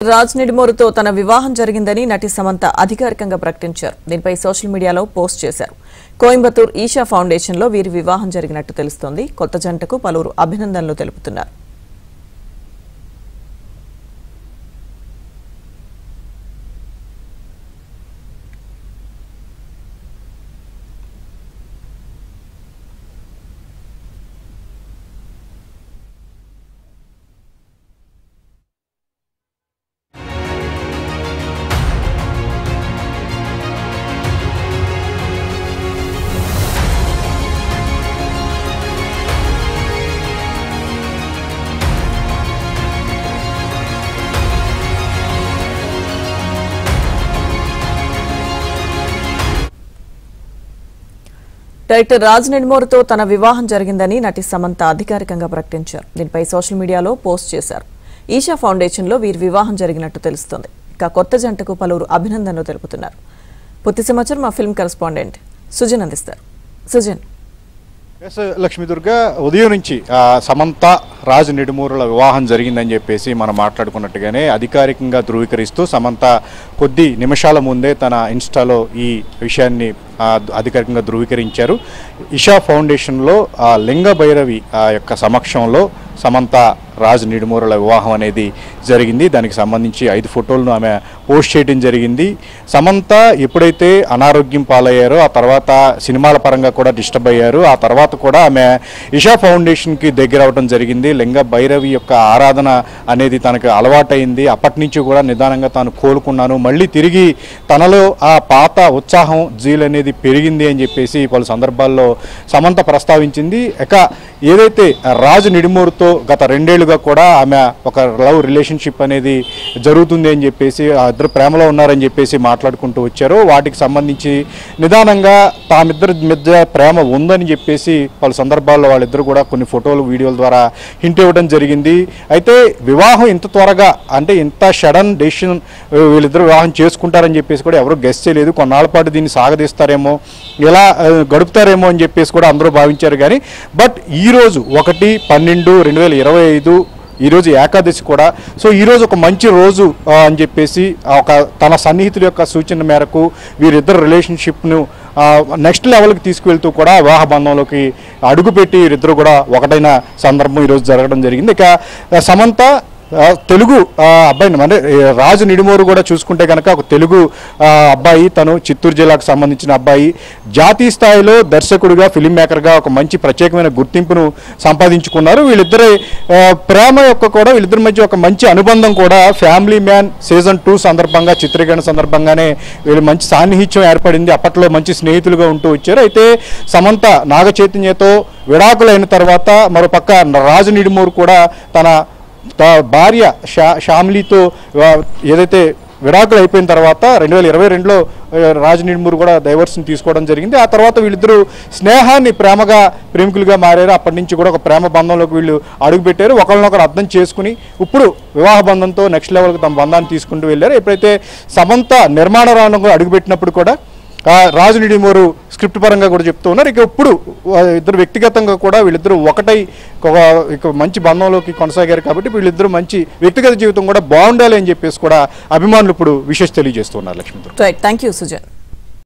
రాజ్ నిడిమోరుతో తన వివాహం జరిగిందని నటి సమంత అధికారికంగా ప్రకటించారు. దీనిపై సోషల్ మీడియాలో పోస్ట్ చేశారు. కోయంబత్తూర్ ఈషా ఫౌండేషన్లో వీరి వివాహం జరిగినట్టు తెలుస్తోంది. కొత్త జంటకు పలువురు అభినందనలు తెలుపుతున్నారు. డైరెక్టర్ రాజ్ నిడిమోరుతో తన వివాహం జరిగిందని నటి సమంత అధికారికంగా ప్రకటించారు. దీనిపై సోషల్ మీడియాలో పోస్ట్ చేశారు. ఈషా ఫౌండేషన్లో వీరి వివాహం జరిగినట్టు తెలుస్తోంది. ఇక కొత్త జంటకు పలువురు అభినందనలు తెలుపుతున్నారు. పూర్తి సమాచారం మా ఫిల్మ్ కరెస్పాండెంట్ సుజన్ అందిస్తారు. సుజన్. లక్ష్మీ దుర్గా, ఉదయం నుంచి సమంత రాజ్ నిడిమూరుల వివాహం జరిగిందని చెప్పేసి మనం మాట్లాడుకున్నట్టుగానే అధికారికంగా ధృవీకరిస్తూ సమంత కొద్ది నిమిషాల ముందే తన ఇన్స్టాలో ఈ విషయాన్ని అధికారికంగా ధృవీకరించారు. ఈషా ఫౌండేషన్లో లింగ భైరవి యొక్క సమక్షంలో సమంత రాజ్ నిడిమూరుల వివాహం అనేది జరిగింది. దానికి సంబంధించి 5 ఫోటోలను ఆమె పోస్ట్ చేయడం జరిగింది. సమంత ఎప్పుడైతే అనారోగ్యం పాలయ్యారో ఆ తర్వాత సినిమాల పరంగా కూడా డిస్టర్బ్ అయ్యారు. ఆ తర్వాత కూడా ఆమె ఈషా ఫౌండేషన్కి దగ్గర అవడం జరిగింది. లింగ భైరవి యొక్క ఆరాధన అనేది తనకు అలవాటైంది. అప్పటి నుంచి కూడా నిదానంగా తాను కోలుకున్నాను, మళ్ళీ తిరిగి తనలో ఆ పాత ఉత్సాహం జీల్ అనేది పెరిగింది అని చెప్పేసి పలు సందర్భాల్లో సమంత ప్రస్తావించింది. ఇక ఏదైతే రాజ్ నిడిమూరుతో గత 2 ఏళ్లుగా కూడా ఆమె ఒక లవ్ రిలేషన్షిప్ అనేది జరుగుతుంది అని చెప్పేసి ఇద్దరు ప్రేమలో ఉన్నారని చెప్పేసి మాట్లాడుకుంటూ వచ్చారు. వాటికి సంబంధించి నిదానంగా తామిద్దరి మధ్య ప్రేమ ఉందని చెప్పేసి పలు సందర్భాల్లో వాళ్ళిద్దరు కూడా కొన్ని ఫోటోలు వీడియోల ద్వారా హింట్ ఇవ్వడం జరిగింది. అయితే వివాహం ఇంత త్వరగా అంటే ఇంత సడన్ డెసిషన్ వీళ్ళిద్దరు వివాహం చేసుకుంటారని చెప్పేసి కూడా ఎవరు గెస్ చేయలేదు. కొన్నాళ్ళ పాటు దీన్ని సాగదీస్తారేమో, ఎలా గడుపుతారేమో అని చెప్పేసి కూడా అందరూ భావించారు. కానీ బట్ ఈరోజు 1/12/2025 ఈరోజు ఏకాదశి కూడా. సో ఈరోజు ఒక మంచి రోజు అని చెప్పేసి ఒక తన సన్నిహితుల యొక్క సూచన మేరకు వీరిద్దరు రిలేషన్షిప్ను నెక్స్ట్ లెవెల్కి తీసుకువెళ్తూ కూడా వివాహ బంధంలోకి అడుగుపెట్టి వీరిద్దరు కూడా ఒకటైన సందర్భం ఈరోజు జరగడం జరిగింది. ఇక సమంత తెలుగు అబ్బాయిని అంటే రాజు నిడిమూరు కూడా చూసుకుంటే కనుక ఒక తెలుగు అబ్బాయి, తను చిత్తూరు జిల్లాకు సంబంధించిన అబ్బాయి. జాతీయ స్థాయిలో దర్శకుడిగా, ఫిలిం మేకర్గా ఒక మంచి ప్రత్యేకమైన గుర్తింపును సంపాదించుకున్నారు. వీళ్ళిద్దరి ప్రేమ యొక్క కూడా వీళ్ళిద్దరి మధ్య ఒక మంచి అనుబంధం కూడా ఫ్యామిలీ మ్యాన్ సీజన్ 2 సందర్భంగా చిత్రీకరణ సందర్భంగానే వీళ్ళు మంచి సాన్నిహిత్యం ఏర్పడింది. అప్పట్లో మంచి స్నేహితులుగా ఉంటూ వచ్చారు. అయితే సమంత నాగ చైతన్యతో విడాకులైన తర్వాత మరోపక్క రాజు నిడిమూరు కూడా తన భార్య శ్యామ్లీతో ఏదైతే విడాకులు అయిపోయిన తర్వాత 2022లో రాజ్ నిడిమూరు కూడా డైవర్స్ని తీసుకోవడం జరిగింది. ఆ తర్వాత వీళ్ళిద్దరూ స్నేహాన్ని ప్రేమగా ప్రేమికులుగా మారారు. అప్పటి నుంచి కూడా ఒక ప్రేమ బంధంలోకి వీళ్ళు అడుగుపెట్టారు. ఒకరినొకరు అర్థం చేసుకుని ఇప్పుడు వివాహ బంధంతో నెక్స్ట్ లెవెల్కి తమ బంధాన్ని తీసుకుంటూ వెళ్ళారు. ఎప్పుడైతే సమంత నిర్మాణ రంగంలో అడుగుపెట్టినప్పుడు కూడా రాజు నిడిమూరు స్క్రిప్ట్ పరంగా కూడా చెప్తూ ఉన్నారు. ఇక ఇప్పుడు ఇద్దరు వ్యక్తిగతంగా కూడా వీళ్ళిద్దరూ ఒకటై ఇక మంచి బంధంలోకి కొనసాగారు. కాబట్టి వీళ్ళిద్దరూ మంచి వ్యక్తిగత జీవితం కూడా బాగుండాలి అని చెప్పేసి కూడా అభిమానులు ఇప్పుడు విషెస్ తెలియజేస్తున్నారు. లక్ష్మీ. Thank you Sujan.